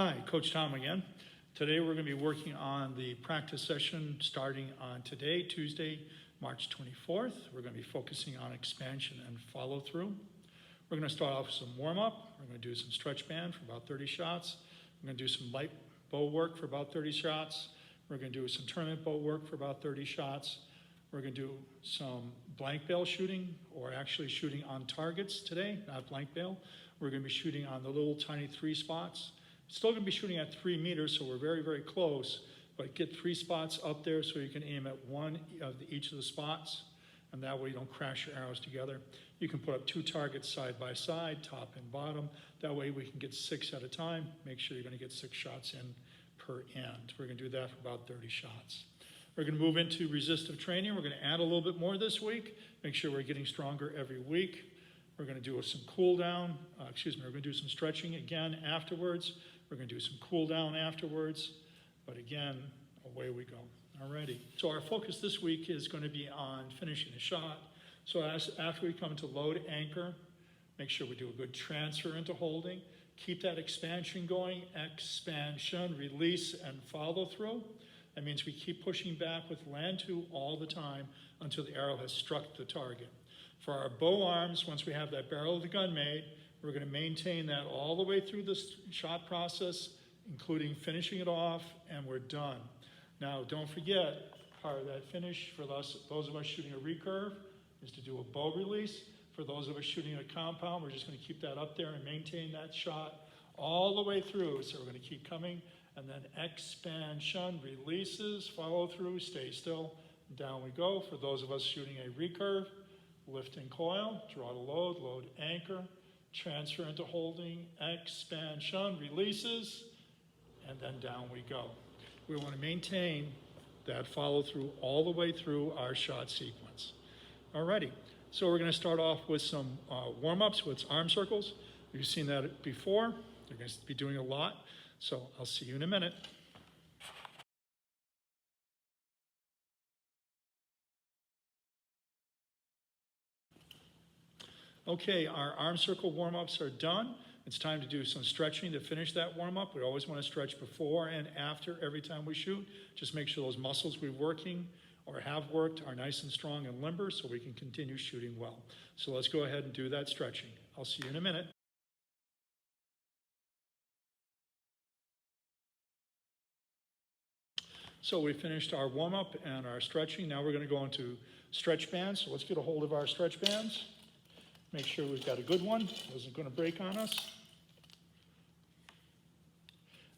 Hi, Coach Tom again. Today we're going to be working on the practice session starting on today, Tuesday, March 24th. We're going to be focusing on expansion and follow through. We're going to start off with some warm up. We're going to do some stretch band for about 30 shots. We're going to do some light bow work for about 30 shots. We're going to do some tournament bow work for about 30 shots. We're going to do some blank bail shooting, or actually shooting on targets today, not blank bail. We're going to be shooting on the little tiny 3 spots. Still going to be shooting at 3 meters, so we're very, very close, but get 3 spots up there so you can aim at one of each of the spots, and that way you don't crash your arrows together. You can put up 2 targets side by side, top and bottom. That way we can get 6 at a time. Make sure you're going to get 6 shots in per end. We're going to do that for about 30 shots. We're going to move into resistive training. We're going to add a little bit more this week. Make sure we're getting stronger every week. We're going to do some cool down. We're going to do some stretching again afterwards. We're going to do some cool down afterwards. But again, away we go. Alrighty. So our focus this week is going to be on finishing the shot. So after we come to load anchor, make sure we do a good transfer into holding. Keep that expansion going. Expansion, release, and follow through. That means we keep pushing back with land 2 all the time until the arrow has struck the target. For our bow arms, once we have that barrel of the gun made, we're going to maintain that all the way through the shot process, including finishing it off, and we're done. Now, don't forget, part of that finish for those of us shooting a recurve is to do a bow release. For those of us shooting a compound, we're just going to keep that up there and maintain that shot all the way through. So we're going to keep coming, and then expansion, releases, follow through, stay still, and down we go. For those of us shooting a recurve, lift and coil, draw the load, load anchor, transfer into holding, expansion, releases, and then down we go. We want to maintain that follow through all the way through our shot sequence. Alrighty, so we're going to start off with some warm-ups with arm circles. You've seen that before. You're going to be doing a lot, so I'll see you in a minute. Okay, our arm circle warm-ups are done. It's time to do some stretching to finish that warm-up. We always want to stretch before and after every time we shoot. Just make sure those muscles we're working or have worked are nice and strong and limber so we can continue shooting well. So let's go ahead and do that stretching. I'll see you in a minute. So we finished our warm-up and our stretching. Now we're going to go into stretch bands. So let's get a hold of our stretch bands. Make sure we've got a good one. Isn't going to break on us.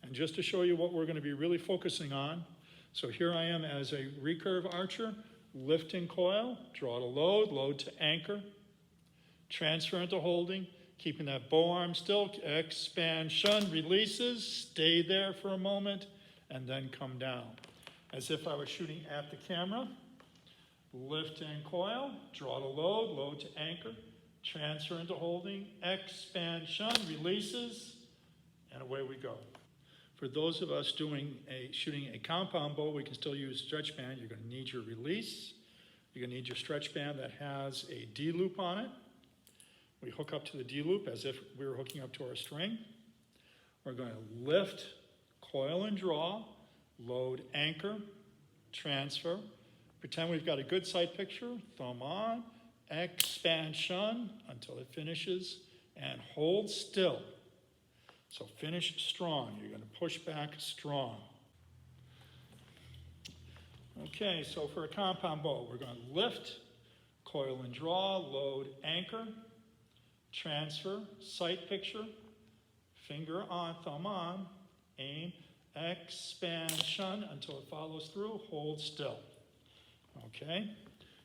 And just to show you what we're going to be really focusing on, so here I am as a recurve archer, lift and coil, draw to load, load to anchor, transfer into holding, keeping that bow arm still, expansion, releases, stay there for a moment, and then come down. As if I was shooting at the camera, lift and coil, draw to load, load to anchor, transfer into holding, expansion, releases, and away we go. For those of us shooting a compound bow, we can still use stretch band. You're going to need your release. You're going to need your stretch band that has a D loop on it. We hook up to the D loop as if we were hooking up to our string. We're going to lift, coil and draw, load anchor, transfer. Pretend we've got a good sight picture, thumb on, expansion until it finishes, and hold still. So finish strong. You're going to push back strong. Okay, so for a compound bow, we're going to lift, coil and draw, load anchor, transfer, sight picture, finger on, thumb on, aim, expansion until it follows through, hold still. Okay?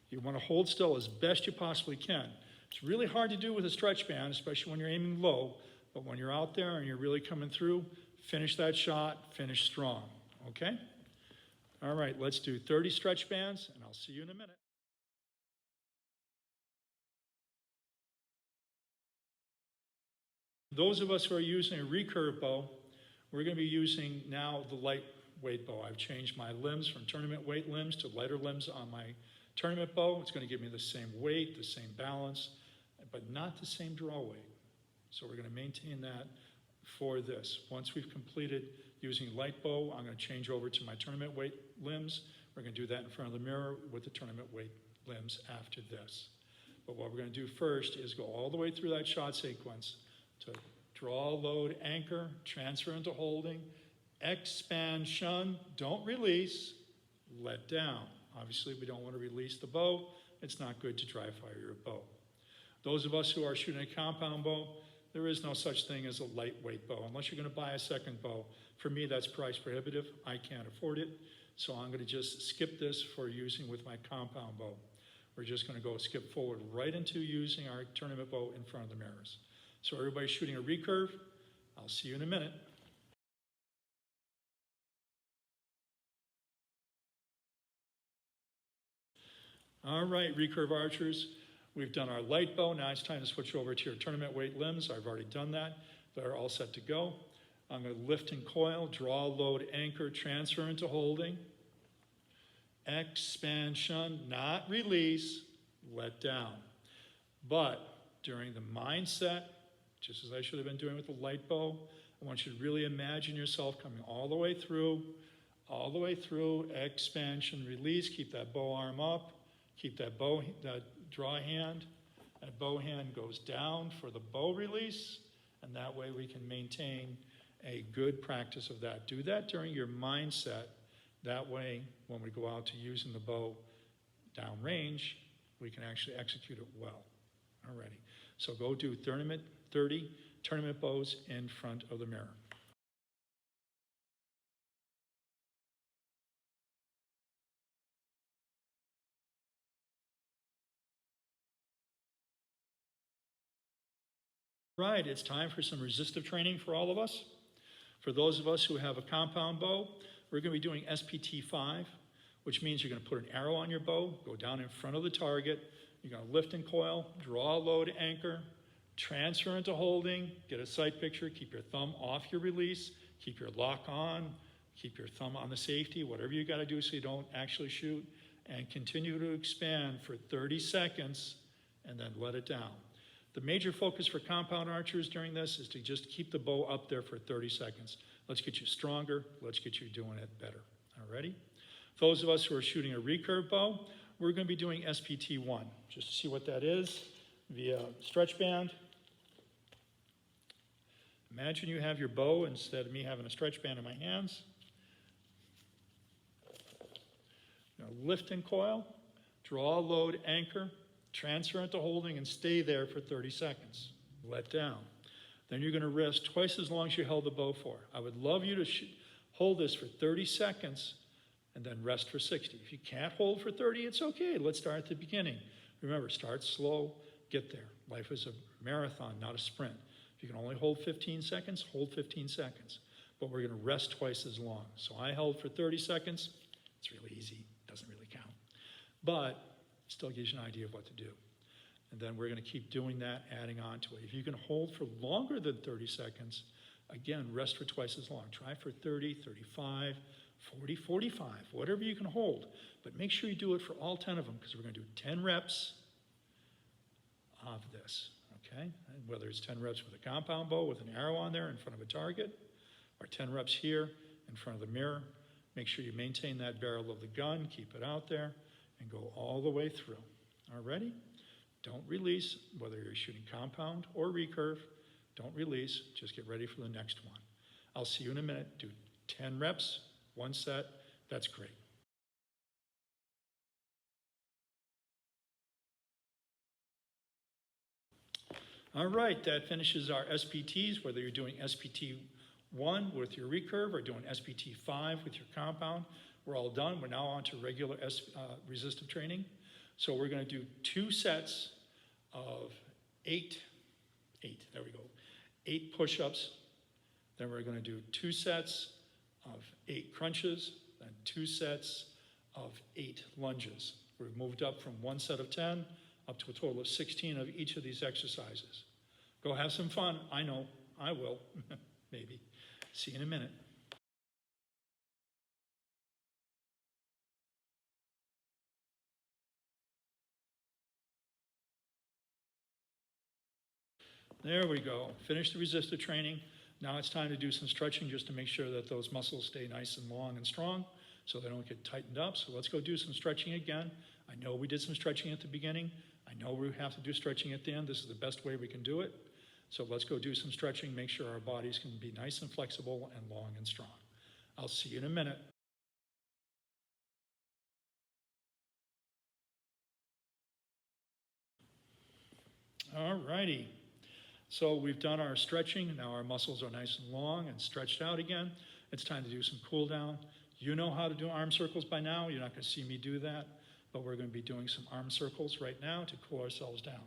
You want to hold still as best you possibly can. It's really hard to do with a stretch band, especially when you're aiming low, but when you're out there and you're really coming through, finish that shot, finish strong, okay? All right, let's do 30 stretch bands, and I'll see you in a minute. Those of us who are using a recurve bow, we're going to be using now the lightweight bow. I've changed my limbs from tournament weight limbs to lighter limbs on my tournament bow. It's going to give me the same weight, the same balance, but not the same draw weight. So we're going to maintain that for this. Once we've completed using light bow, I'm going to change over to my tournament weight limbs. We're going to do that in front of the mirror with the tournament weight limbs after this. But what we're going to do first is go all the way through that shot sequence to draw, load, anchor, transfer into holding, expansion, don't release, let down. Obviously, we don't want to release the bow. It's not good to dry fire your bow. Those of us who are shooting a compound bow, there is no such thing as a lightweight bow, unless you're going to buy a second bow. For me, that's price prohibitive. I can't afford it, so I'm going to just skip this for using with my compound bow. We're just going to go skip forward right into using our tournament bow in front of the mirrors. So everybody's shooting a recurve. I'll see you in a minute. All right, recurve archers. We've done our light bow. Now it's time to switch over to your tournament weight limbs. I've already done that. They're all set to go. I'm going to lift and coil, draw, load, anchor, transfer into holding. Expansion, not release, let down. But during the mindset, just as I should have been doing with the light bow, I want you to really imagine yourself coming all the way through, expansion, release, keep that bow arm up, keep that draw hand. That bow hand goes down for the bow release, and that way we can maintain a good practice of that. Do that during your mindset. That way, when we go out to using the bow downrange, we can actually execute it well. Alrighty, so go do 30 tournament bows in front of the mirror. Right, it's time for some resistive training for all of us. For those of us who have a compound bow, we're going to be doing SPT 5, which means you're going to put an arrow on your bow, go down in front of the target, you're going to lift and coil, draw, load, anchor, transfer into holding, get a sight picture, keep your thumb off your release, keep your lock on, keep your thumb on the safety, whatever you got to do so you don't actually shoot, and continue to expand for 30 seconds and then let it down. The major focus for compound archers during this is to just keep the bow up there for 30 seconds. Let's get you stronger. Let's get you doing it better. Alrighty? Those of us who are shooting a recurve bow, we're going to be doing SPT 1. Just to see what that is via stretch band. Imagine you have your bow instead of me having a stretch band in my hands. Now lift and coil, draw, load, anchor, transfer into holding, and stay there for 30 seconds. Let down. Then you're going to rest twice as long as you held the bow for. I would love you to hold this for 30 seconds and then rest for 60. If you can't hold for 30, it's okay. Let's start at the beginning. Remember, start slow, get there. Life is a marathon, not a sprint. If you can only hold 15 seconds, hold 15 seconds. But we're going to rest twice as long. So I held for 30 seconds. It's really easy. Doesn't really count. But it still gives you an idea of what to do. And then we're going to keep doing that, adding on to it. If you can hold for longer than 30 seconds, again, rest for twice as long. Try for 30, 35, 40, 45, whatever you can hold. But make sure you do it for all 10 of them, because we're going to do 10 reps of this, okay? And whether it's 10 reps with a compound bow with an arrow on there in front of a target, or 10 reps here in front of the mirror. Make sure you maintain that barrel of the gun, keep it out there, and go all the way through. All ready? Don't release, whether you're shooting compound or recurve. Don't release, just get ready for the next one. I'll see you in a minute. Do 10 reps, one set. That's great. All right, that finishes our SPTs, whether you're doing SPT 1 with your recurve or doing SPT 5 with your compound. We're all done. We're now on to regular resistive training. So we're going to do 2 sets of 8, there we go, 8 push-ups. Then we're going to do 2 sets of 8 crunches, then 2 sets of 8 lunges. We've moved up from 1 set of 10 up to a total of 16 of each of these exercises. Go have some fun. I know, I will, maybe. See you in a minute. There we go. Finish the resistive training. Now it's time to do some stretching just to make sure that those muscles stay nice and long and strong so they don't get tightened up. So let's go do some stretching again. I know we did some stretching at the beginning. I know we have to do stretching at the end. This is the best way we can do it. So let's go do some stretching, make sure our bodies can be nice and flexible and long and strong. I'll see you in a minute. All righty. So we've done our stretching. Now our muscles are nice and long and stretched out again. It's time to do some cool down. You know how to do arm circles by now. You're not going to see me do that, but we're going to be doing some arm circles right now to cool ourselves down.